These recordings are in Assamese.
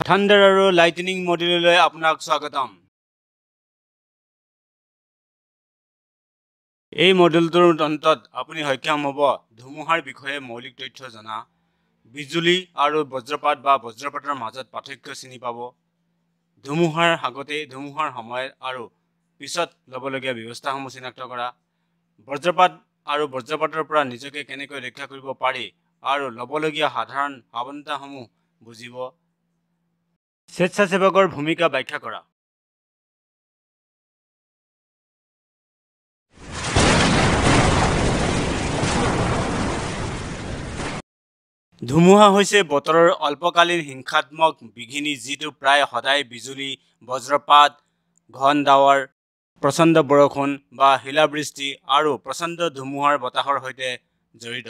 থান্ডাৰ আৰু লাইটনিং মডেললৈ আপোনাক স্বাগতম। এই মডেলটোৰ অন্তত আপুনি সক্ষম হ'ব ধুমুহাৰ বিষয়ে মৌলিক তথ্য জনা, বিজুলী আৰু বজ্ৰপাত বা বজ্ৰপাতৰ মাজত পাৰ্থক্য চিনি পাব, ধুমুহাৰ আগতে, ধুমুহাৰ সময়ত আৰু পিছত ল'বলগীয়া ব্যৱস্থাসমূহ চিনাক্ত কৰা, বজ্ৰপাত আৰু বজ্ৰপাতৰ পৰা নিজকে কেনেকৈ ৰক্ষা কৰিব পাৰি আৰু ল'বলগীয়া সাধাৰণ সাৱধানতাসমূহ বুজিব। স্বেচ্ছাসেৱকৰ ভূমিকা ব্যাখ্যা কৰা। ধুমুহা হৈছে বতৰৰ অল্পকালীন হিংসাত্মক বিঘিনি যিটো প্ৰায় সদায় বিজুলী, বজ্ৰপাত, ঘন ডাৱৰ, প্ৰচণ্ড বৰষুণ বা শিলাবৃষ্টি আৰু প্ৰচণ্ড ধুমুহাৰ বতাহৰ সৈতে জড়িত।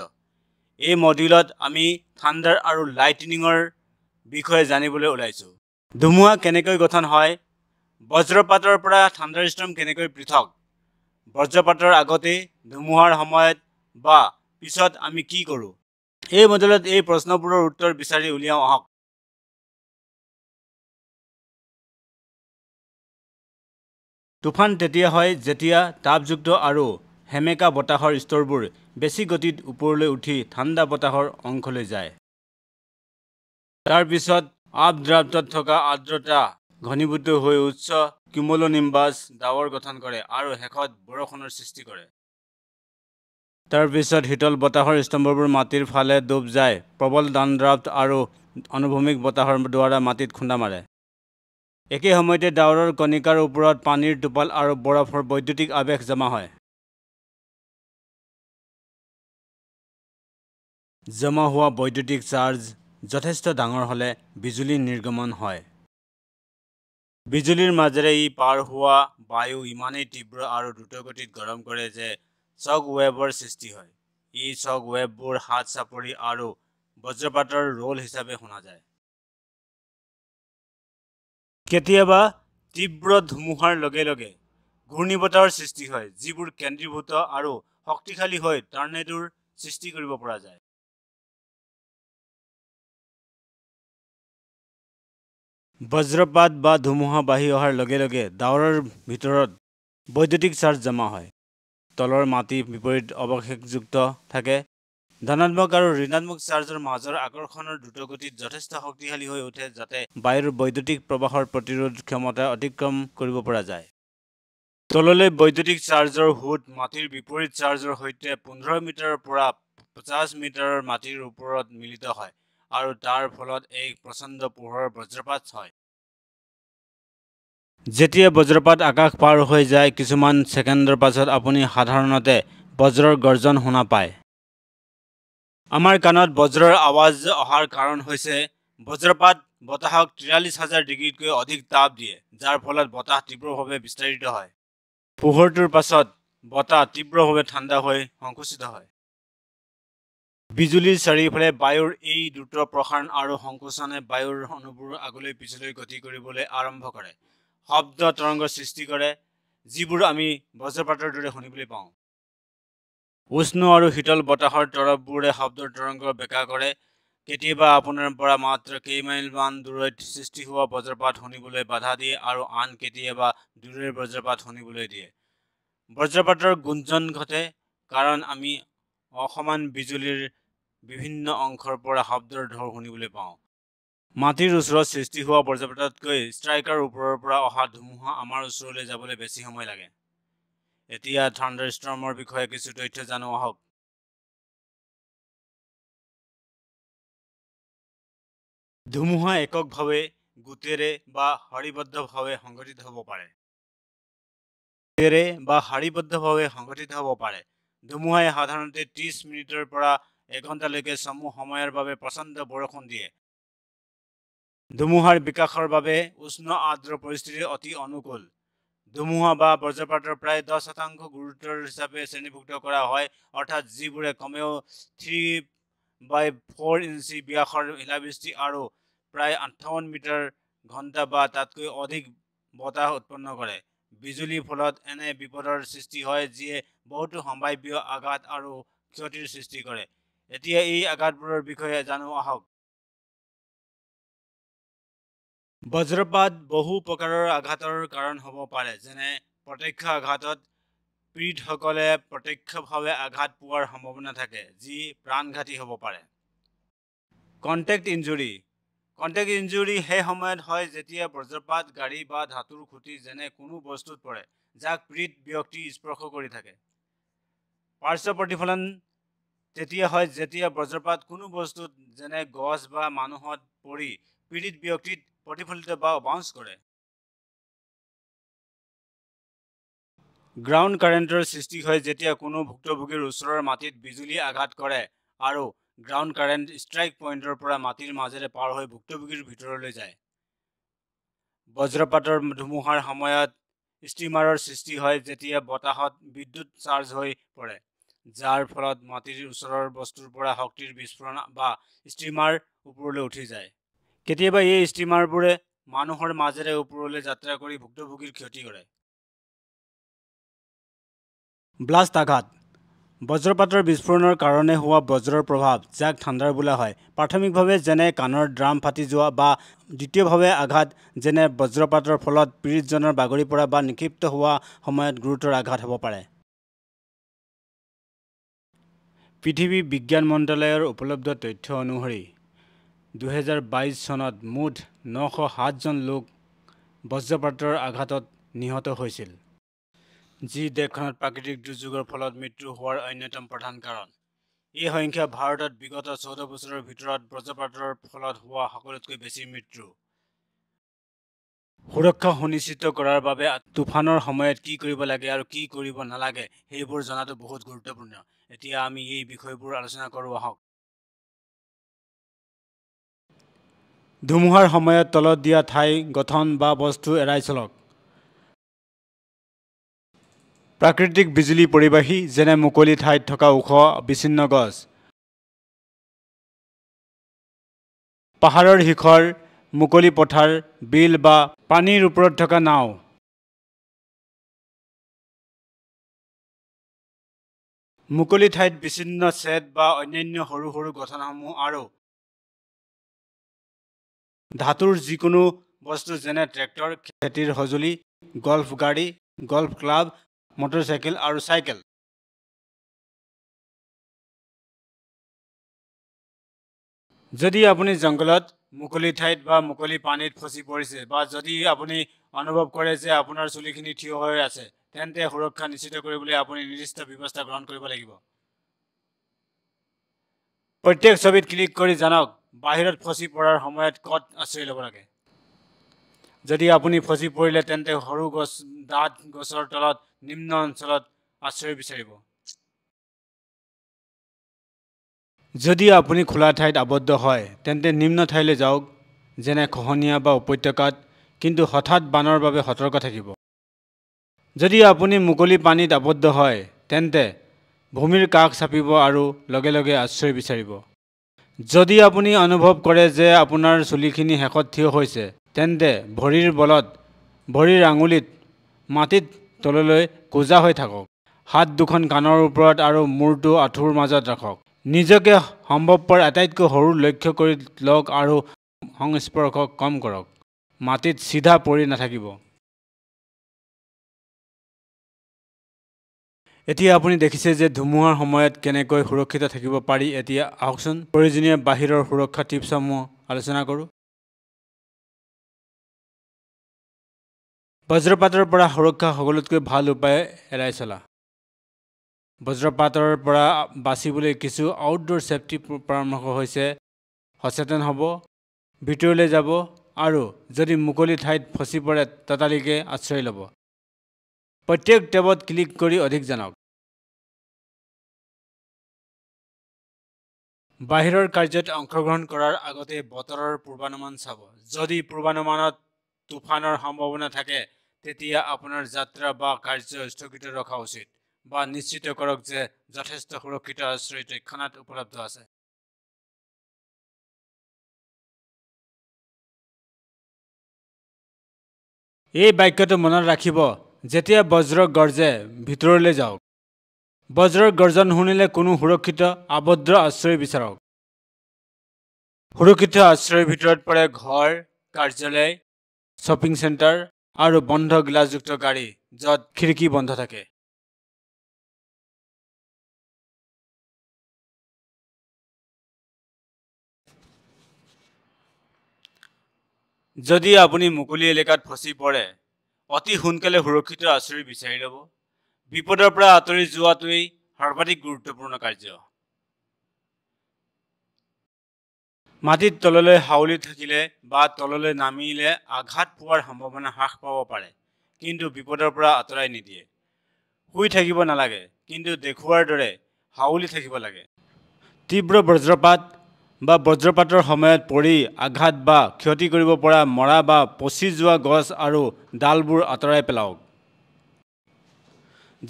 এই মডিউলত আমি থান্ডাৰ আৰু লাইটনিঙৰ বিষয়ে জানিবলৈ ওলাইছোঁ। ধুমুহা কেনেকৈ গঠন হয়, বজ্ৰপাতৰ পৰা থান্ডাৰষ্টৰ্ম কেনেকৈ পৃথক, বজ্ৰপাতৰ আগতে, ধুমুহাৰ সময়ত বা পিছত আমি কি কৰোঁ। এই মডেলত এই প্ৰশ্নবোৰৰ উত্তৰ বিচাৰি উলিয়াওঁ আহক। তুফান তেতিয়া হয় যেতিয়া তাপযুক্ত আৰু সেমেকা বতাহৰ স্তৰবোৰ বেছি গতিত ওপৰলৈ উঠি ঠাণ্ডা বতাহৰ অংশলৈ যায়। তাৰ পিছত আপড্ৰাফ্টত থকা আৰ্দ্ৰতা ঘনীভূত হৈ উচ্চ কিউমুলোনিম্বাছ ডাৱৰ গঠন কৰে আৰু শেষত বৰষুণৰ সৃষ্টি কৰে। তাৰ পিছত শীতল বতাহৰ স্তম্ভবোৰ মাটিৰ ফালে ডুব যায়, প্ৰবল ডাউনড্ৰাফ্ট আৰু অনুভূমিক বতাহৰ দ্বাৰা মাটিত খুন্দা মাৰে। একে সময়তে ডাৱৰৰ কণিকাৰ ওপৰত পানীৰ টোপাল আৰু বৰফৰ বৈদ্যুতিক আৱেশ জমা হয়। জমা হোৱা বৈদ্যুতিক চাৰ্জ যথেষ্ট ডাঙৰ হ'লে বিজুলী নিৰ্গমন হয়। বিজুলীৰ মাজেৰে ই পাৰ হোৱা বায়ু ইমানেই তীব্ৰ আৰু দ্ৰুতগতিত গৰম কৰে যে শ্বক ৱেভৰ সৃষ্টি হয়। এই শ্বক ৱেভবোৰ হাত চাপৰি আৰু বজ্ৰপাতৰ ৰোল হিচাপে শুনা যায়। কেতিয়াবা তীব্ৰ ধুমুহাৰ লগে লগে ঘূৰ্ণীবতাহৰ সৃষ্টি হয়, যিবোৰ কেন্দ্ৰীভূত আৰু শক্তিশালী হৈ টৰ্নেডোৰ সৃষ্টি কৰিব পৰা যায়। বজ্ৰপাত বা ধুমুহা বাঢ়ি অহাৰ লগে লগে ডাৱৰৰ ভিতৰত বৈদ্যুতিক চাৰ্জ জমা হয়। তলৰ মাটি বিপৰীত অৱশেষযুক্ত থাকে। ধনাত্মক আৰু ঋণাত্মক চাৰ্জৰ মাজৰ আকৰ্ষণৰ দ্ৰুতগতিত যথেষ্ট শক্তিশালী হৈ উঠে যাতে বায়ুৰ বৈদ্যুতিক প্ৰৱাহৰ প্ৰতিৰোধ ক্ষমতা অতিক্ৰম কৰিব পৰা যায়। তললৈ বৈদ্যুতিক চাৰ্জৰ সোঁত মাটিৰ বিপৰীত চাৰ্জৰ সৈতে 15 মিটাৰৰ পৰা 50 মিটাৰৰ মাটিৰ ওপৰত মিলিত হয় আৰু তাৰ ফলত এক প্ৰচণ্ড পোহৰৰ বজ্ৰপাত হয়। যেতিয়া বজ্ৰপাত আকাশ পাৰ হৈ যায়, কিছুমান ছেকেণ্ডৰ পাছত আপুনি সাধাৰণতে বজ্ৰৰ গৰ্জন শুনা পায়। আমাৰ কাণত বজ্ৰৰ আৱাজ অহাৰ কাৰণ হৈছে বজ্ৰপাত বতাহক 43,000 ডিগ্ৰীতকৈ অধিক তাপ দিয়ে, যাৰ ফলত বতাহ তীব্ৰভাৱে বিস্তাৰিত হয়। পোহৰটোৰ পাছত বতাহ তীব্ৰভাৱে ঠাণ্ডা হৈ সংকুচিত হয়। বিজুলীৰ চাৰিওফালে বায়ুৰ এই দ্ৰুত প্ৰসাৰণ আৰু সংকোচনে বায়ুৰ অণুবোৰ আগলৈ পিছলৈ গতি কৰিবলৈ আৰম্ভ কৰে, শব্দ তৰংগ সৃষ্টি কৰে, যিবোৰ আমি বজ্ৰপাতৰ দৰে শুনিবলৈ পাওঁ। উষ্ণ আৰু শীতল বতাহৰ তৰপবোৰে শব্দৰ তৰংগ বেকা কৰে। কেতিয়াবা আপোনাৰ পৰা মাত্ৰ কেইমাইলমান দূৰৈত সৃষ্টি হোৱা বজ্ৰপাত শুনিবলৈ বাধা দিয়ে আৰু আন কেতিয়াবা দূৰৈৰ বজ্ৰপাত শুনিবলৈ দিয়ে। বজ্ৰপাতৰ গুঞ্জন ঘটে কাৰণ আমি অসমান বিজুলীৰ বিভিন্ন অংশৰ পৰা শব্দৰ ঢৌ শুনিবলৈ পাওঁ। মাটিৰ ওচৰত সৃষ্টি হোৱা বজ্ৰপাততকৈ ষ্ট্ৰাইকাৰ ওপৰৰ পৰা অহা ধুমুহা আমাৰ ওচৰলৈ যাবলৈ বেছি সময় লাগে। এতিয়া থান্ডাৰষ্টৰ্মৰ বিষয়ে কিছু তথ্য জানো আহক। ধুমুহা এককভাৱে, গোটেৰে বা শাৰীবদ্ধভাৱে সংঘটিত হ'ব পাৰে। ধুমুহাই সাধাৰণতে 30 মিনিটৰ পৰা এঘণ্টালৈকে চমু সময়ৰ বাবে প্ৰচণ্ড বৰষুণ দিয়ে। ধুমুহাৰ বিকাশৰ বাবে উষ্ণ আৰ্দ্ৰ পৰিস্থিতি অতি অনুকূল। ধুমুহা বা বজ্ৰপাতৰ প্ৰায় 10% গুৰুতৰ হিচাপে শ্ৰেণীভুক্ত কৰা হয়, অৰ্থাৎ যিবোৰে কমেও 3/4 ইঞ্চি ব্যাসৰ শিলাবৃষ্টি আৰু প্ৰায় 58 মিটাৰ ঘণ্টা বা তাতকৈ অধিক বতাহ উৎপন্ন কৰে। বিজুলীৰ ফলত এনে বিপদৰ সৃষ্টি হয় যিয়ে বহুতো সম্ভাৱ্য আঘাত আৰু ক্ষতিৰ সৃষ্টি কৰে। এতিয়া এই আঘাতবোৰৰ বিষয়ে জানো আহক। বজ্ৰপাত বহু প্ৰকাৰৰ আঘাতৰ কাৰণ হ'ব পাৰে, যেনে প্ৰত্যক্ষ আঘাতত পীড়িতসকলে প্ৰত্যক্ষভাৱে আঘাত পোৱাৰ সম্ভাৱনা থাকে, যি প্ৰাণঘাতী হ'ব পাৰে। Contact injury. কণ্টেক্ট ইনজুৰি সেই সময়ত হয় যেতিয়া বজ্ৰপাত গাড়ী বা ধাতুৰ খুঁটি যেনে কোনো বস্তুত পৰে, যাক পীড়িত ব্যক্তি স্পৰ্শ কৰি থাকে। পাৰ্শ্ব প্ৰতিফলন তেতিয়া হয় যেতিয়া বজ্ৰপাত কোনো বস্তুত যেনে গছ বা মানুহত পৰি পীড়িত ব্যক্তিত প্ৰতিফলিত বা বাউন্স কৰে। গ্ৰাউণ্ড কাৰেণ্টৰ সৃষ্টি হয় যেতিয়া কোনো ভুক্তভোগীৰ ওচৰৰ মাটিত বিজুলী আঘাত কৰে আৰু গ্ৰাউণ্ড কাৰেণ্ট ষ্ট্ৰাইক পইণ্টৰ পৰা মাটিৰ মাজেৰে পাৰ হৈ ভুক্তভোগীৰ ভিতৰলৈ যায়। বজ্ৰপাতৰ ধুমুহাৰ সময়ত ষ্টিমাৰৰ সৃষ্টি হয় যেতিয়া বতাহত বিদ্যুৎ চাৰ্জ হৈ পৰে, যাৰ ফলত মাটিৰ ওচৰৰ বস্তুৰ পৰা শক্তিৰ বিস্ফোৰণ বা ষ্টিমাৰ ওপৰলৈ উঠি যায়। কেতিয়াবা এই ষ্টিমাৰবোৰে মানুহৰ মাজেৰে ওপৰলৈ যাত্ৰা কৰি ভুক্তভোগীৰ ক্ষতি কৰে। ব্লাষ্ট আঘাত। বজ্ৰপাতৰ বিস্ফোৰণৰ কাৰণে হোৱা বজ্ৰৰ প্ৰভাৱ, যাক থাণ্ডাৰ বোলা হয়, প্ৰাথমিকভাৱে যেনে কাণৰ ড্ৰাম ফাটি যোৱা বা দ্বিতীয়ভাৱে আঘাত যেনে বজ্ৰপাতৰ ফলত পীড়িতজনৰ বাগৰি পৰা বা নিক্ষিপ্ত হোৱা সময়ত গুৰুতৰ আঘাত হ'ব পাৰে। পৃথিৱী বিজ্ঞান মন্ত্ৰালয়ৰ উপলব্ধ তথ্য অনুসৰি 2022 চনত মুঠ 907 জন লোক বজ্ৰপাতৰ আঘাতত নিহত হৈছিল, যি দেশখনত প্ৰাকৃতিক দুৰ্যোগৰ ফলত মৃত্যু হোৱাৰ অন্যতম প্ৰধান কাৰণ। এই সংখ্যা ভাৰতত বিগত 14 বছৰৰ ভিতৰত বজ্ৰপাতৰ ফলত হোৱা সকলোতকৈ বেছি মৃত্যু। সুৰক্ষা সুনিশ্চিত কৰাৰ বাবে তুফানৰ সময়ত কি কৰিব লাগে আৰু কি কৰিব নালাগে সেইবোৰ জনাটো বহুত গুৰুত্বপূৰ্ণ। এতিয়া আমি এই বিষয়বোৰ আলোচনা কৰোঁ আহক। ধুমুহাৰ সময়ত তলত দিয়া ঠাই গঠন বা বস্তু এৰাই চলক। প্ৰাকৃতিক বিজুলী পৰিবাহী যেনে মুকলি ঠাইত থকা ওখ বিচ্ছিন্ন গছ, পাহাৰৰ শিখৰ, মুকলি পথাৰ, বিল বা পানীৰ ওপৰত থকা নাও। মুকলি ঠাইত বিচ্ছিন্ন ছেদ বা অন্যান্য সৰু সৰু গঠনসমূহ আৰু ধাতুৰ যিকোনো বস্তু যেনে ট্ৰেক্টৰ, খেতিৰ সঁজুলি, গল্ফ গাড়ী, গল্ফ ক্লাব, মটৰচাইকেল আৰু চাইকেল। যদি আপুনি জংঘলত, মুকলি ঠাইত বা মুকলি পানীত ফচি পৰিছে, বা যদি আপুনি অনুভৱ কৰে যে আপোনাৰ চুলিখিনি থিয় হৈ আছে, তেন্তে সুৰক্ষা নিশ্চিত কৰিবলৈ আপুনি নিৰ্দিষ্ট ব্যৱস্থা গ্ৰহণ কৰিব লাগিব। প্ৰত্যেক ছবিত ক্লিক কৰি জানক বাহিৰত ফচি পৰাৰ সময়ত ক'ত আশ্ৰয় ল'ব লাগে। যদি আপুনি ফচি পৰিলে তেন্তে সৰু গছ, ডাঠ গছৰ তলত, নিম্ন অঞ্চলত আশ্ৰয় বিচাৰিব। যদি আপুনি খোলা ঠাইত আবদ্ধ হয় তেন্তে নিম্ন ঠাইলৈ যাওক, যেনে খহনীয়া বা উপত্যকাত, কিন্তু হঠাৎ বানৰ বাবে সতৰ্ক থাকিব। যদি আপুনি মুকলি পানীত আবদ্ধ হয় তেন্তে ভূমিৰ কাষ চাপিব আৰু লগে লগে আশ্ৰয় বিচাৰিব। যদি আপুনি অনুভৱ কৰে যে আপোনাৰ চুলিখিনি শেষত থিয় হৈছে, তেন্তে ভৰিৰ বলত, ভৰিৰ আঙুলিত মাটিত তললৈ কোজা হৈ থাকক। হাত দুখন কাণৰ ওপৰত আৰু মূৰটো আঁঠুৰ মাজত ৰাখক। নিজকে সম্ভৱপৰ আটাইতকৈ সৰু লক্ষ্য কৰি লওক আৰু সংস্পৰ্শ কম কৰক। মাটিত চিধা পৰি নাথাকিব। এতিয়া আপুনি দেখিছে যে ধুমুহাৰ সময়ত কেনেকৈ সুৰক্ষিত থাকিব পাৰি। এতিয়া আহকচোন প্ৰয়োজনীয় বাহিৰৰ সুৰক্ষা টিপছসমূহ আলোচনা কৰোঁ। বজ্ৰপাতৰ পৰা সুৰক্ষা সকলোতকৈ ভাল উপায় এৰাই চলা। বজ্ৰপাতৰ পৰা বাচিবলৈ কিছু আউটডোৰ ছেফটি পৰামৰ্শ হৈছে: সচেতন হ'ব, ভিতৰলৈ যাব আৰু যদি মুকলি ঠাইত ফচি পৰে ততালিকে আশ্ৰয় ল'ব। প্ৰত্যেক টেবত ক্লিক কৰি অধিক জানক। বাহিৰৰ কাৰ্যত অংশগ্ৰহণ কৰাৰ আগতে বতৰৰ পূৰ্বানুমান চাব। যদি পূৰ্বানুমানত তুফানৰ সম্ভাৱনা থাকে তেতিয়া আপোনাৰ যাত্ৰা বা কাৰ্য স্থগিত ৰখা উচিত, বা নিশ্চিত কৰক যে যথেষ্ট সুৰক্ষিত আশ্ৰয় তৎক্ষণাত উপলব্ধ আছে। এই বাক্যটো মনত ৰাখিব: যেতিয়া বজ্ৰ গৰ্জে, ভিতৰলৈ যাওক। বজ্ৰৰ গৰ্জন শুনিলে কোনো সুৰক্ষিত আবদ্ধ আশ্ৰয় বিচাৰক। সুৰক্ষিত আশ্ৰয়ৰ ভিতৰত পৰে ঘৰ, কাৰ্যালয়, শ্বপিং চেণ্টাৰ আৰু বন্ধ গ্লাছযুক্ত গাড়ী য'ত খিৰিকী বন্ধ থাকে। যদি আপুনি মুকলি এলেকাত ফচি পৰে, অতি সোনকালে সুৰক্ষিত আশ্ৰয় বিচাৰি ল'ব। বিপদৰ পৰা আঁতৰি যোৱাটোৱেই সৰ্বাধিক গুৰুত্বপূৰ্ণ কাৰ্য। মাটিত তললৈ হাউলি থাকিলে বা তললৈ নামিলে আঘাত পোৱাৰ সম্ভাৱনা হ্ৰাস পাব পাৰে, কিন্তু বিপদৰ পৰা আঁতৰাই নিদিয়ে। শুই থাকিব নালাগে, কিন্তু দেখুওৱাৰ দৰে হাউলি থাকিব লাগে। তীব্ৰ বজ্ৰপাত বা বজ্ৰপাতৰ সময়ত পৰি আঘাত বা ক্ষতি কৰিব পৰা মৰা বা পচি যোৱা গছ আৰু ডালবোৰ আঁতৰাই পেলাওক।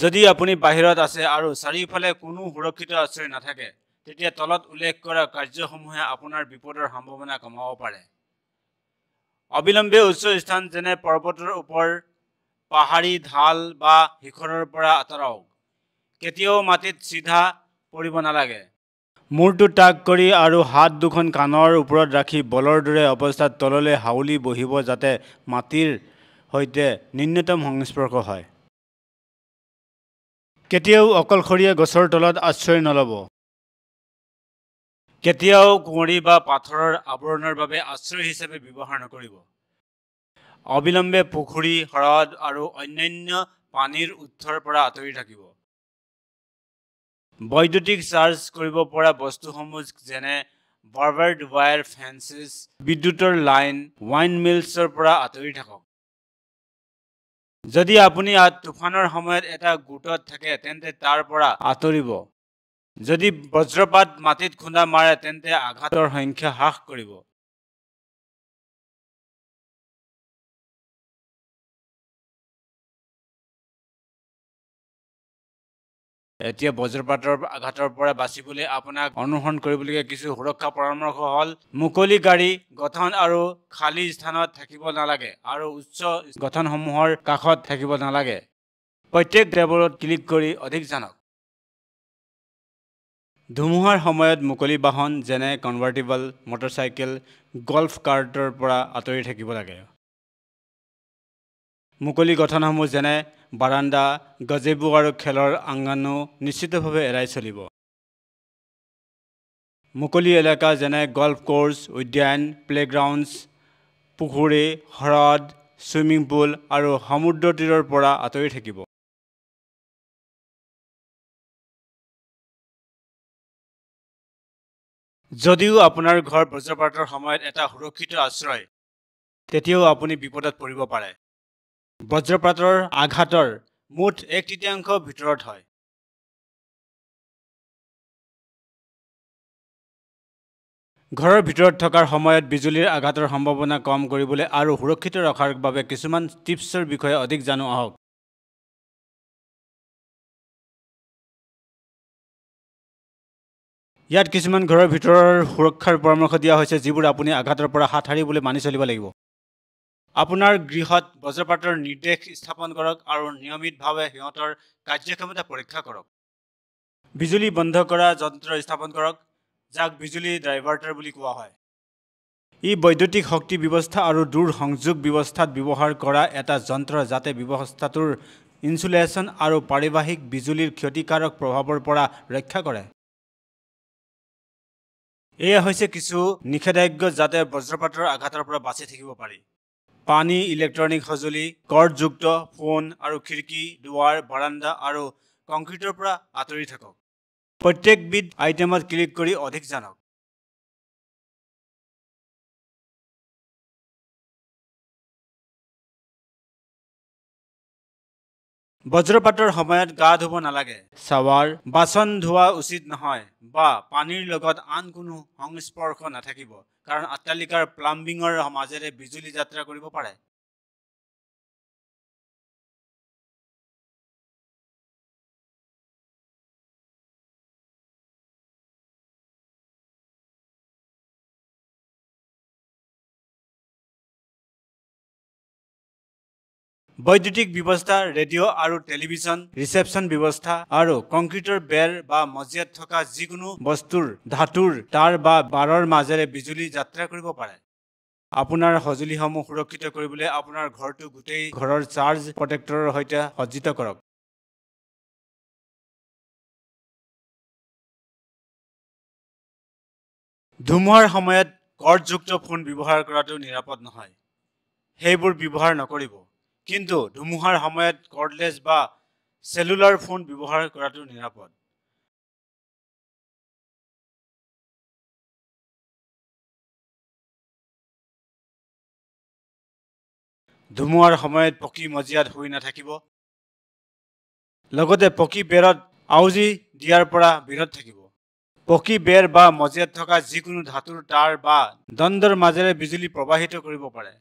যদি আপুনি বাহিৰত আছে আৰু চাৰিওফালে কোনো সুৰক্ষিত আশ্ৰয় নাথাকে, তেতিয়া তলত উল্লেখ কৰা কাৰ্যসমূহে আপোনাৰ বিপদৰ সম্ভাৱনা কমাব পাৰে। অবিলম্বে উচ্চ স্থান যেনে পৰ্বতৰ ওপৰ, পাহাৰী ঢাল বা শিখৰৰ পৰা আঁতৰাওক। কেতিয়াও মাটিত চিধা পৰিব নালাগে। মূৰটো টাক কৰি আৰু হাত দুখন কাণৰ ওপৰত ৰাখি বলৰ দৰে অৱস্থাত তললৈ হাউলি বহিব যাতে মাটিৰ সৈতে ন্যূনতম সংস্পৰ্শ হয়। কেতিয়াও অকলশৰীয়া গছৰ তলত আশ্ৰয় নল'ব। কেতিয়াও কুঁৱৰী বা পাথৰৰ আৱৰণৰ বাবে আশ্ৰয় হিচাপে ব্যৱহাৰ নকৰিব। অবিলম্বে পুখুৰী, হ্ৰদ আৰু অন্যান্য পানীৰ উৎসৰ পৰা আঁতৰি থাকিব। বৈদ্যুতিক চাৰ্জ কৰিব পৰা বস্তুসমূহ যেনে বাৰ্বাৰ্ড ৱায়াৰ ফেন্সেছ, বিদ্যুতৰ লাইন, ৱাইন মিলছৰ পৰা আঁতৰি থাকক। যদি আপুনি তুফানৰ সময়ত এটা গোটত থাকে তেন্তে তাৰ পৰা আঁতৰিব। যদি বজ্ৰপাত মাটিত খুন্দা মাৰে তেন্তে আঘাতৰ সংখ্যা হ্ৰাস কৰিব। এতিয়া বজ্ৰপাতৰ আঘাতৰ পৰা বাচিবলৈ আপোনাক অনুসৰণ কৰিবলগীয়া কিছু সুৰক্ষা পৰামৰ্শ হ'ল: মুকলি গাড়ী, গঠন আৰু খালী স্থানত থাকিব নালাগে আৰু উচ্চ গঠনসমূহৰ কাষত থাকিব নালাগে। প্ৰত্যেক টেবুলত ক্লিক কৰি অধিক জানক। ধুমুহাৰ সময়ত মুকলি বাহন যেনে কনভাৰ্টিবল, মটৰচাইকেল, গল্ফ কাৰ্টৰ পৰা আঁতৰি থাকিব লাগে। মুকলি গঠনসমূহ যেনে বাৰাণ্ডা, গজেবো আৰু খেলৰ আংগনো নিশ্চিতভাৱে এৰাই চলিব। মুকলি এলেকা যেনে গল্ফ কোৰ্ছ, উদ্যান, প্লেগ্ৰাউণ্ডছ, পুখুৰী, হ্ৰদ, ছুইমিং পুল আৰু সমুদ্ৰতীৰৰ পৰা আঁতৰি থাকিব। যদিও আপোনাৰ ঘৰ বজ্ৰপাতৰ সময়ত এটা সুৰক্ষিত আশ্ৰয়, তেতিয়াও আপুনি বিপদত পৰিব পাৰে। বজ্ৰপাতৰ আঘাতৰ মুঠ 1/3 ভিতৰত হয়। ঘৰৰ ভিতৰত থকাৰ সময়ত বিজুলীৰ আঘাতৰ সম্ভাৱনা কম কৰিবলৈ আৰু সুৰক্ষিত ৰখাৰ বাবে কিছুমান টিপছৰ বিষয়ে অধিক জানো আহক। ইয়াত কিছুমান ঘৰৰ ভিতৰৰ সুৰক্ষাৰ পৰামৰ্শ দিয়া হৈছে যিবোৰ আপুনি আঘাতৰ পৰা হাত সাৰিবলৈ মানি চলিব লাগিব। আপোনাৰ গৃহত বজ্ৰপাতৰ নিৰ্দেশ স্থাপন কৰক আৰু নিয়মিতভাৱে সিহঁতৰ কাৰ্যক্ষমতা পৰীক্ষা কৰক। বিজুলী বন্ধ কৰা যন্ত্ৰ স্থাপন কৰক, যাক বিজুলী ডাইভাৰ্টাৰ বুলি কোৱা হয়। ই বৈদ্যুতিক শক্তি ব্যৱস্থা আৰু দূৰ সংযোগ ব্যৱস্থাত ব্যৱহাৰ কৰা এটা যন্ত্ৰ যাতে ব্যৱস্থাটোৰ ইনচুলেশ্যন আৰু পাৰিবাহিক বিজুলীৰ ক্ষতিকাৰক প্ৰভাৱৰ পৰা ৰক্ষা কৰে। এয়া হৈছে কিছু নিষেধাজ্ঞা যাতে বজ্ৰপাতৰ আঘাতৰ পৰা বাচি থাকিব পাৰি। পানী, ইলেক্ট্ৰনিক সঁজুলি, কৰ্ডযুক্ত ফোন আৰু খিৰিকী, দুৱাৰ, বাৰাণ্ডা আৰু কংক্ৰিটৰ পৰা আঁতৰি থাকক। প্ৰত্যেকবিধ আইটেমত ক্লিক কৰি অধিক জানক। বজ্ৰপাতৰ সময়ত গা ধুব নালাগে। শ্বাৱাৰ, বাচন ধোৱা উচিত নহয় বা পানীৰ লগত আন কোনো সংস্পৰ্শ নাথাকিব, কাৰণ অট্টালিকাৰ প্লাম্বিঙৰ মাজেৰে বিজুলী যাত্ৰা কৰিব পাৰে। বৈদ্যুতিক ব্যৱস্থা, ৰেডিঅ' আৰু টেলিভিছন, ৰিচেপশ্যন ব্যৱস্থা আৰু কংক্ৰিটৰ বেৰ বা মজিয়াত থকা যিকোনো বস্তুৰ ধাতুৰ তাঁৰ বা বাৰৰ মাজেৰে বিজুলী যাত্ৰা কৰিব পাৰে। আপোনাৰ সঁজুলিসমূহ সুৰক্ষিত কৰিবলৈ আপোনাৰ ঘৰটো গোটেই ঘৰৰ চাৰ্জ প্ৰটেক্টৰৰ সৈতে সজ্জিত কৰক। ধুমুহাৰ সময়ত কৰ্ডযুক্ত ফোন ব্যৱহাৰ কৰাটো নিৰাপদ নহয়। সেইবোৰ ব্যৱহাৰ নকৰিব। কিন্তু ধুমুহাৰ সময়ত কৰ্ডলেছ বা সেলুলাৰ ফোন ব্যৱহাৰ কৰাটো নিৰাপদ। ধুমুহাৰ সময়ত পকী মজিয়াত শুই নাথাকিব। লগতে পকী বেৰত আউজি দিয়াৰ পৰা বিৰত থাকিব। পকী বেৰ বা মজিয়াত থকা যিকোনো ধাতুৰ তাঁৰ বা দণ্ডৰ মাজেৰে বিজুলী প্ৰবাহিত কৰিব পাৰে।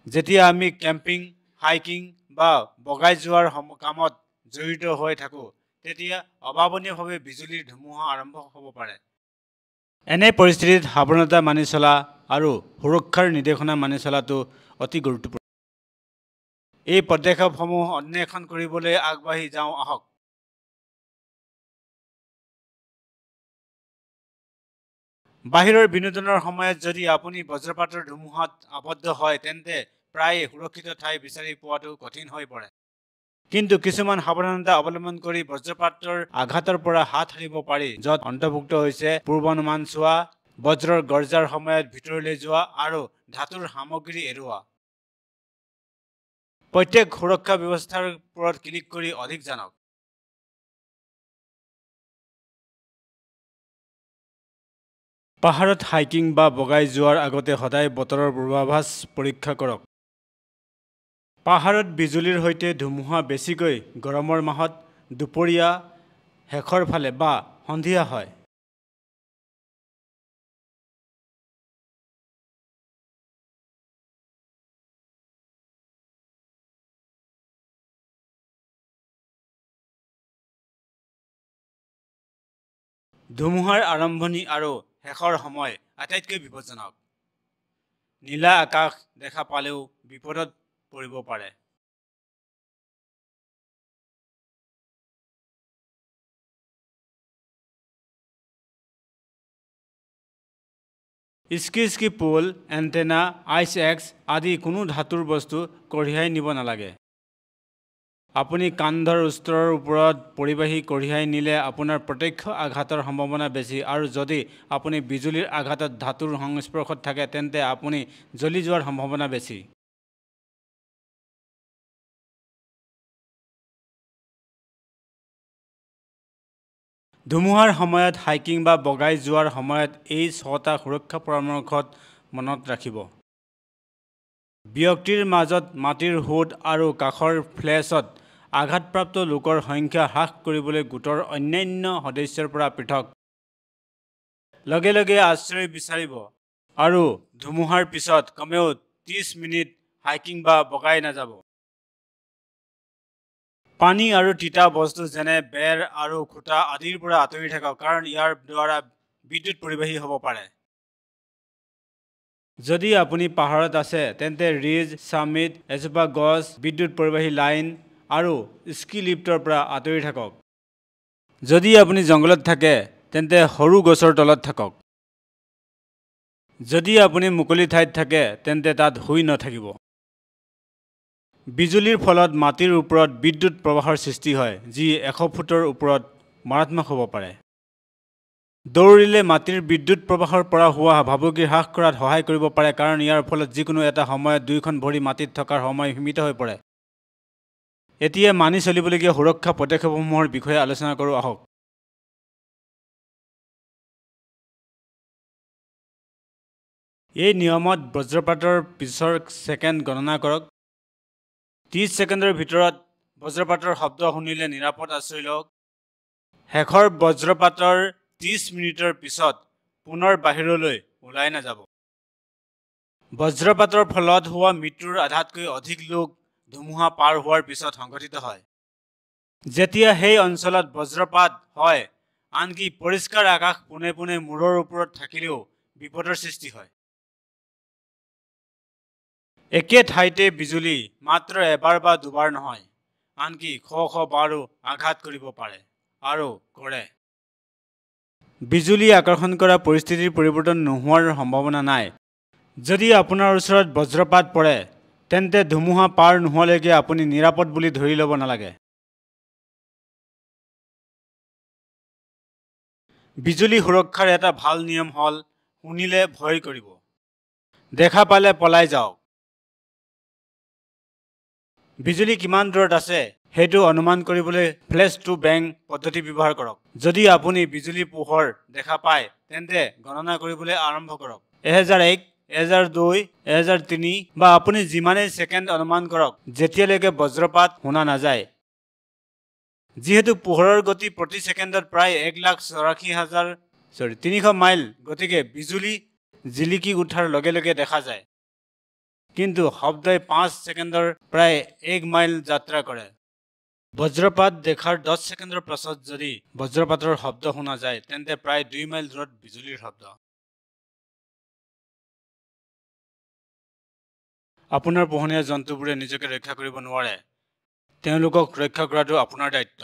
যেতিয়া আমি কেম্পিং, হাইকিং বা বগাই যোৱাৰ কামত জড়িত হৈ থাকোঁ, তেতিয়া অভাৱনীয়ভাৱে বিজুলীৰ ধুমুহা আৰম্ভ হ'ব পাৰে। এনে পৰিস্থিতিত সাৱধানতা মানি চলা আৰু সুৰক্ষাৰ নিৰ্দেশনা মানি চলাটো অতি গুৰুত্বপূৰ্ণ। এই পদক্ষেপসমূহ অন্বেষণ কৰিবলৈ আগবাঢ়ি যাওঁ আহক। বাহিৰৰ বিনোদনৰ সময়ত যদি আপুনি বজ্ৰপাতৰ ধুমুহাত আবদ্ধ হয়, তেন্তে প্ৰায়ে সুৰক্ষিত ঠাই বিচাৰি পোৱাটো কঠিন হৈ পৰে। কিন্তু কিছুমান সাৱধানতা অৱলম্বন কৰি বজ্ৰপাতৰ আঘাতৰ পৰা হাত সাৰিব পাৰি, য'ত অন্তৰ্ভুক্ত হৈছে পূৰ্বানুমান চোৱা, বজ্ৰৰ গৰ্জাৰ সময়ত ভিতৰলৈ যোৱা আৰু ধাতুৰ সামগ্ৰী এৰুওৱা। প্ৰত্যেক সুৰক্ষা ব্যৱস্থাৰ ওপৰত ক্লিক কৰি অধিক জানক। পাহাৰত হাইকিং বা বগাই যোৱাৰ আগতে সদায় বতৰৰ পূৰ্বাভাস পৰীক্ষা কৰক। পাহাৰত বিজুলীৰ সৈতে ধুমুহা বেছিকৈ গৰমৰ মাহত দুপৰীয়া শেষৰ ফালে বা সন্ধিয়া হয়। ধুমুহাৰ আৰম্ভণি আৰু শেষৰ সময় আটাইতকৈ বিপদজনক। নীলা আকাশ দেখা পালেও বিপদত পৰিব পাৰে। Ski pole, antenna, ice axe আদি কোনো ধাতুৰ বস্তু কঢ়িয়াই নিব নালাগে। আপুনি কান্ধৰ স্তৰৰ ওপৰত পৰিবাহী কঢ়িয়াই নিলে আপোনাৰ প্ৰত্যক্ষ আঘাতৰ সম্ভাৱনা বেছি, আৰু যদি আপুনি বিজুলীৰ আঘাতত ধাতুৰ সংস্পৰ্শত থাকে, তেন্তে আপুনি জ্বলি যোৱাৰ সম্ভাৱনা বেছি। ধুমুহাৰ সময়ত হাইকিং বা বগাই যোৱাৰ সময়ত এই 6টা সুৰক্ষা পৰামৰ্শত মনত ৰাখিব। ব্যক্তিৰ মাজত মাটিৰ সোঁত আৰু কাষৰ ফ্লেছত আঘাতপ্ৰাপ্ত লোকৰ সংখ্যা হ্ৰাস কৰিবলৈ গোটৰ অন্যান্য সদস্যৰ পৰা পৃথক। লগে লগে আশ্ৰয় বিচাৰিব আৰু ধুমুহাৰ পিছত কমেও 30 মিনিট হাইকিং বা বগাই নাযাব। পানী আৰু তিতা বস্তু যেনে বেৰ আৰু খুঁটা আদিৰ পৰা আঁতৰি থাকক, কাৰণ ইয়াৰ দ্বাৰা বিদ্যুৎ পৰিবাহী হ'ব পাৰে। যদি আপুনি পাহাৰত আছে, তেন্তে ৰিজ, সামিট, এজোপা গছ, বিদ্যুৎ পৰিবাহী লাইন আৰু স্কি লিফ্টৰ পৰা আঁতৰি থাকক। যদি আপুনি জংঘলত থাকে, তেন্তে সৰু গছৰ তলত থাকক। যদি আপুনি মুকলি ঠাইত থাকে, তেন্তে তাত শুই নাথাকিব। বিজুলীৰ ফলত মাটিৰ ওপৰত বিদ্যুৎ প্ৰবাহৰ সৃষ্টি হয়, যি 100 ফুটৰ ওপৰত মাৰাত্মক হ'ব পাৰে। দৌৰিলে মাটিৰ বিদ্যুৎ প্ৰবাহৰ পৰা হোৱা ভাবুকি হ্ৰাস কৰাত সহায় কৰিব পাৰে, কাৰণ ইয়াৰ ফলত যিকোনো এটা সময়ত দুয়োখন ভৰি মাটিত থকাৰ সময় সীমিত হৈ পৰে। এতিয়া মানি চলিবলগীয়া সুৰক্ষা পদক্ষেপসমূহৰ বিষয়ে আলোচনা কৰোঁ আহক। এই নিয়মত বজ্ৰপাতৰ পিছৰ ছেকেণ্ড গণনা কৰক। 30 ছেকেণ্ডৰ ভিতৰত বজ্ৰপাতৰ শব্দ শুনিলে নিৰাপদ আশ্ৰয় লওক। শেষৰ বজ্ৰপাতৰ 30 মিনিটৰ পিছত পুনৰ বাহিৰলৈ ওলাই নাযাব। বজ্ৰপাতৰ ফলত হোৱা মৃত্যুৰ আধাতকৈ অধিক লোক ধুমুহা পাৰ হোৱাৰ পিছত সংঘটিত হয়। যেতিয়া সেই অঞ্চলত বজ্ৰপাত হয়, আনকি পৰিষ্কাৰ আকাশ পোনে পোনে মূৰৰ ওপৰত থাকিলেও বিপদৰ সৃষ্টি হয়। একে ঠাইতে বিজুলী মাত্ৰ এবাৰ বা দুবাৰ নহয়, আনকি শ শ বাৰো আঘাত কৰিব পাৰে আৰু কৰে। বিজুলী আকৰ্ষণ কৰা পৰিস্থিতিৰ পৰিৱৰ্তন নোহোৱাৰ সম্ভাৱনা নাই। যদি আপোনাৰ ওচৰত বজ্ৰপাত পৰে তেন্তে ধুমুহা পাৰ নোহোৱালৈকে আপুনি নিৰাপদ বুলি ধৰি ল'ব নালাগে। বিজুলী সুৰক্ষাৰ এটা ভাল নিয়ম হ'ল শুনিলে ভয় কৰিব, দেখা পালে পলাই যাওক। বিজুলী কিমান দূৰত আছে সেইটো অনুমান কৰিবলৈ ফ্লেছ টু বেং পদ্ধতি ব্যৱহাৰ কৰক। যদি আপুনি বিজুলী পোহৰ দেখা পায় তেন্তে গণনা কৰিবলৈ আৰম্ভ কৰক। 1001, 1002, 1003 বা আপুনি যিমানেই ছেকেণ্ড অনুমান কৰক যেতিয়ালৈকে বজ্ৰপাত শুনা নাযায়। যিহেতু পোহৰৰ গতি প্ৰতি ছেকেণ্ডত প্ৰায় 1,84,300 মাইল, গতিকে বিজুলী জিলিকি উঠাৰ লগে লগে দেখা যায়। কিন্তু শব্দই 5 ছেকেণ্ডৰ প্ৰায় 1 মাইল যাত্ৰা কৰে। বজ্ৰপাত দেখাৰ 10 ছেকেণ্ডৰ পাছত যদি বজ্ৰপাতৰ শব্দ শুনা যায় তেন্তে প্ৰায় 2 মাইল দূৰত বিজুলীৰ শব্দ। আপোনাৰ পোহনীয়া জন্তুবোৰে নিজকে ৰক্ষা কৰিব নোৱাৰে, তেওঁলোকক ৰক্ষা কৰাটো আপোনাৰ দায়িত্ব।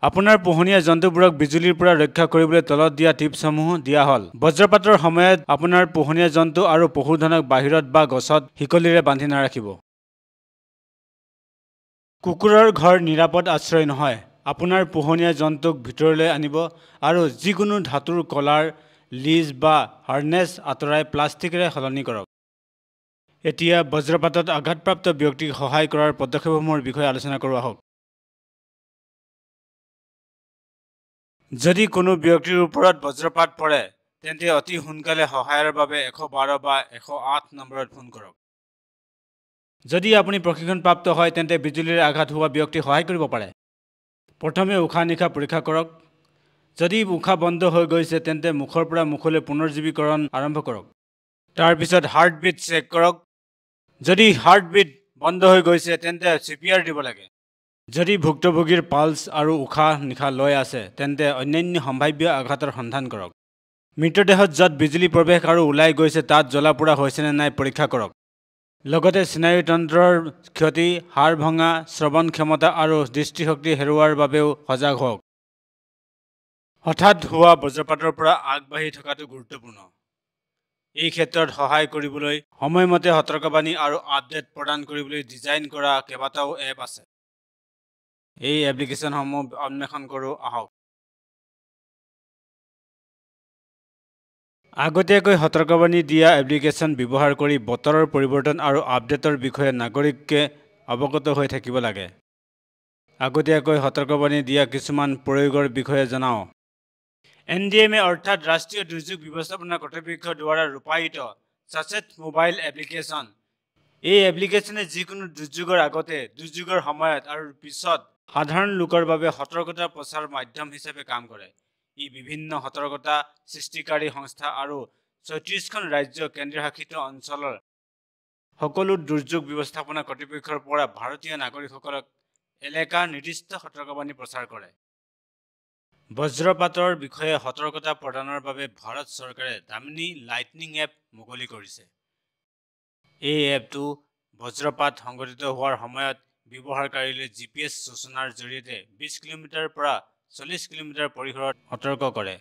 আপোনাৰ পোহনীয়া জন্তুবোৰক বিজুলীৰ পৰা ৰক্ষা কৰিবলৈ তলত দিয়া টিপছসমূহ দিয়া হ'ল। বজ্ৰপাতৰ সময়ত আপোনাৰ পোহনীয়া জন্তু আৰু পশুধনক বাহিৰত বা গছত শিকলিৰে বান্ধি নাৰাখিব। কুকুৰৰ ঘৰ নিৰাপদ আশ্ৰয় নহয়। আপোনাৰ পোহনীয়া জন্তুক ভিতৰলৈ আনিব আৰু যিকোনো ধাতুৰ কলাৰ, লিজ বা হাৰ্নেছ আঁতৰাই প্লাষ্টিকেৰে সলনি কৰক। এতিয়া বজ্ৰপাতত আঘাতপ্ৰাপ্ত ব্যক্তিক সহায় কৰাৰ পদক্ষেপসমূহৰ বিষয়ে আলোচনা কৰোঁ আহক। যদি কোনো ব্যক্তিৰ ওপৰত বজ্ৰপাত পৰে তেন্তে অতি সোনকালে সহায়ৰ বাবে 112 বা 108 নম্বৰত ফোন কৰক। যদি আপুনি প্ৰশিক্ষণপ্ৰাপ্ত হয় তেন্তে বিজুলীৰ আঘাত হোৱা ব্যক্তিক সহায় কৰিব পাৰে। প্ৰথমে উশাহ নিশাহ পৰীক্ষা কৰক। যদি উশাহ বন্ধ হৈ গৈছে তেন্তে মুখৰ পৰা মুখলৈ পুনৰ্জীৱীকৰণ আৰম্ভ কৰক। তাৰ পিছত হাৰ্টবিট চেক কৰক। যদি হাৰ্টবিট বন্ধ হৈ গৈছে তেন্তে CPR দিব লাগে। যদি ভুক্তভোগীৰ পালছ আৰু উশাহ নিশাহ লৈ আছে তেন্তে অন্যান্য সম্ভাৱ্য আঘাতৰ সন্ধান কৰক। মৃতদেহত য'ত বিজুলী প্ৰৱেশ আৰু ওলাই গৈছে তাত জ্বলা পোৰা হৈছে নে নাই পৰীক্ষা কৰক। লগতে স্নায়ুতন্ত্ৰৰ ক্ষতি, হাড় ভঙা, শ্ৰৱণ ক্ষমতা আৰু দৃষ্টিশক্তি হেৰুওৱাৰ বাবেও সজাগ হওক। হঠাৎ হোৱা বজ্ৰপাতৰ পৰা আগবাঢ়ি থকাটো গুৰুত্বপূৰ্ণ। এই ক্ষেত্ৰত সহায় কৰিবলৈ সময়মতে সতৰ্কবাণী আৰু আপডেট প্ৰদান কৰিবলৈ ডিজাইন কৰা কেইবাটাও এপ আছে। এই এপ্লিকেশ্যনসমূহ অন্বেষণ কৰোঁ আহক। আগতীয়াকৈ সতৰ্কবাণী দিয়া এপ্লিকেশ্যন ব্যৱহাৰ কৰি বতৰৰ পৰিৱৰ্তন আৰু আপডেটৰ বিষয়ে নাগৰিককে অৱগত হৈ থাকিব লাগে। আগতীয়াকৈ সতৰ্কবাণী দিয়া কিছুমান প্ৰয়োগৰ বিষয়ে জনাওঁ। NDMA অৰ্থাৎ ৰাষ্ট্ৰীয় দুৰ্যোগ ব্যৱস্থাপনা কৰ্তৃপক্ষৰ দ্বাৰা ৰূপায়িত সচেত মোবাইল এপ্লিকেশ্যন। এই এপ্লিকেশ্যনে যিকোনো দুৰ্যোগৰ আগতে, দুৰ্যোগৰ সময়ত আৰু পিছত সাধাৰণ লোকৰ বাবে সতৰ্কতা প্ৰচাৰ মাধ্যম হিচাপে কাম কৰে। ই বিভিন্ন সতৰ্কতা সৃষ্টিকাৰী সংস্থা আৰু 34খন ৰাজ্য কেন্দ্ৰশাসিত অঞ্চলৰ সকলো দুৰ্যোগ ব্যৱস্থাপনা কৰ্তৃপক্ষৰ পৰা ভাৰতীয় নাগৰিকসকলক এলেকা নিৰ্দিষ্ট সতৰ্কবাণী প্ৰচাৰ কৰে। বজ্ৰপাতৰ বিষয়ে সতৰ্কতা প্ৰদানৰ বাবে ভাৰত চৰকাৰে দামিনী লাইটনিং এপ মুকলি কৰিছে। এই এপটো বজ্ৰপাত সংঘটিত হোৱাৰ সময়ত ব্যৱহাৰকাৰীলৈ GPS সূচনাৰ জৰিয়তে 20 কিলোমিটাৰ পৰা 40 কিলোমিটাৰ পৰিসৰত সতৰ্ক কৰে।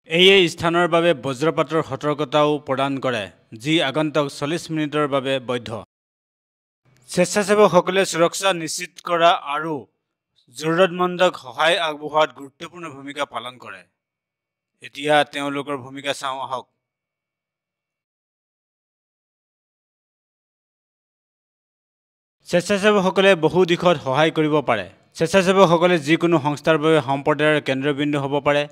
এই স্থানৰ বাবে বজ্ৰপাতৰ সতৰ্কতাও প্ৰদান কৰে, যি আগন্তুক 40 মিনিটৰ বাবে বৈধ। স্বেচ্ছাসেৱকসকলে সুৰক্ষা নিশ্চিত কৰা আৰু জৰুৰতমন্দক সহায় আগবঢ়োৱাত গুৰুত্বপূৰ্ণ ভূমিকা পালন কৰে। এতিয়া তেওঁলোকৰ ভূমিকা চাওঁ আহক। স্বেচ্ছাসেৱকসকলে বহু দিশত সহায় কৰিব পাৰে। স্বেচ্ছাসেৱকসকলে যিকোনো সংস্থাৰ বাবে সম্প্ৰদায়ৰ কেন্দ্ৰবিন্দু হ'ব পাৰে।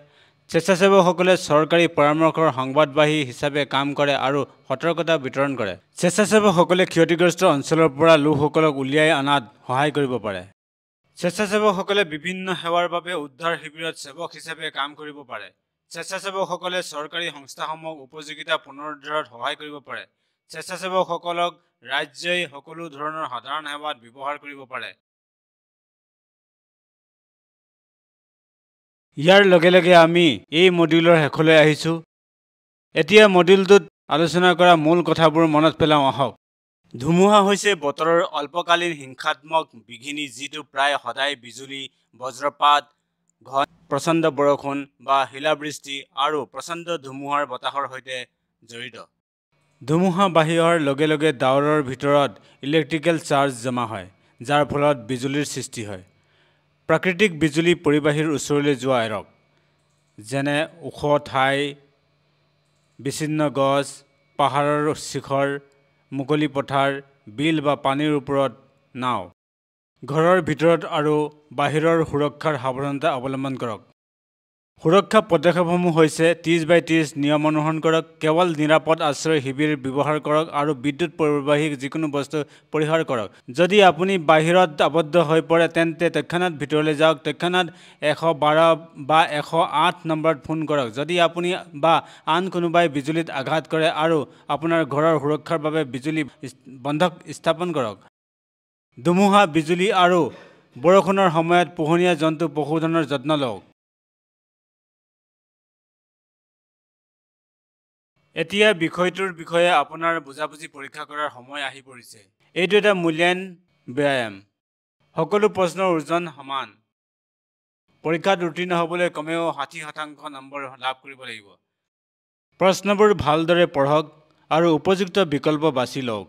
স্বেচ্ছাসেৱকসকলে চৰকাৰী পৰামৰ্শৰ সংবাদবাহী হিচাপে কাম কৰে আৰু সতৰ্কতা বিতৰণ কৰে। স্বেচ্ছাসেৱকসকলে ক্ষতিগ্ৰস্ত অঞ্চলৰ পৰা লোকসকলক উলিয়াই অনাত সহায় কৰিব পাৰে। স্বেচ্ছাসেৱকসকলে বিভিন্ন সেৱাৰ বাবে উদ্ধাৰ শিবিৰত সেৱক হিচাপে কাম কৰিব পাৰে। স্বেচ্ছাসেৱকসকলে চৰকাৰী সংস্থাসমূহক উপযোগিতা পুনৰুদ্ধাৰত সহায় কৰিব পাৰে। স্বেচ্ছাসেৱকসকলক ৰাজ্যই সকলো ধৰণৰ সাধাৰণ সেৱাত ব্যৱহাৰ কৰিব পাৰে। ইয়াৰ লগে লগে আমি এই মডিউলৰ শেষলৈ আহিছোঁ। এতিয়া মডিউলটোত আলোচনা কৰা মূল কথাবোৰ মনত পেলাওঁ আহক। ধুমুহা হৈছে বতৰৰ অল্পকালীন হিংসাত্মক বিঘিনি যিটো প্ৰায় সদায় বিজুলী, বজ্ৰপাত ঘন প্ৰচণ্ড বৰষুণ বা শিলাবৃষ্টি আৰু প্ৰচণ্ড ধুমুহাৰ বতাহৰ সৈতে জড়িত। ধুমুহা বাঢ়ি অহাৰ লগে লগে ডাৱৰৰ ভিতৰত ইলেক্ট্ৰিকেল চাৰ্জ জমা হয়, যাৰ ফলত বিজুলীৰ সৃষ্টি হয়। প্ৰাকৃতিক বিজুলী পৰিবাহীৰ ওচৰলৈ যোৱা এৰক, যেনে ওখ ঠাই, বিচ্ছিন্ন গছ, পাহাৰৰ শিখৰ, মুকলি পথাৰ, বিল বা পানীৰ ওপৰত নাও। ঘৰৰ ভিতৰত আৰু বাহিৰৰ সুৰক্ষাৰ সাৱধানতা অৱলম্বন কৰক। সুৰক্ষা পদক্ষেপসমূহ হৈছে 30x30 নিয়ম অনুসৰণ কৰক, কেৱল নিৰাপদ আশ্ৰয় শিবিৰ ব্যৱহাৰ কৰক আৰু বিদ্যুৎ পৰিবাহী যিকোনো বস্তু পৰিহাৰ কৰক। যদি আপুনি বাহিৰত আবদ্ধ হৈ পৰে তেন্তে তৎক্ষণাত ভিতৰলৈ যাওক। তৎক্ষণাত 112 বা 108 নম্বৰত ফোন কৰক যদি আপুনি বা আন কোনোবাই বিজুলীত আঘাত কৰে আৰু আপোনাৰ ঘৰৰ সুৰক্ষাৰ বাবে বিজুলী বন্ধক স্থাপন কৰক। ধুমুহা, বিজুলী আৰু বৰষুণৰ সময়ত পোহনীয়া জন্তু পশুধনৰ যত্ন লওক। এতিয়া বিষয়টোৰ বিষয়ে আপোনাৰ বুজাবুজি পৰীক্ষা কৰাৰ সময় আহি পৰিছে। এইটো এটা মূল্যায়ন ব্যায়াম। সকলো প্ৰশ্নৰ ওজন সমান। পৰীক্ষাত উত্তীৰ্ণ হ'বলৈ কমেও 60% নম্বৰ লাভ কৰিব লাগিব। প্ৰশ্নবোৰ ভালদৰে পঢ়ক আৰু উপযুক্ত বিকল্প বাছি লওক।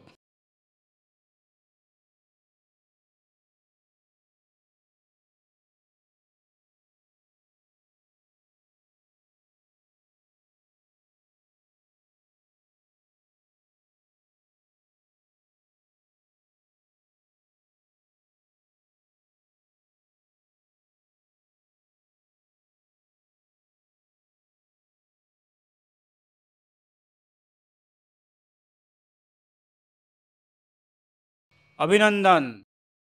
অভিনন্দন।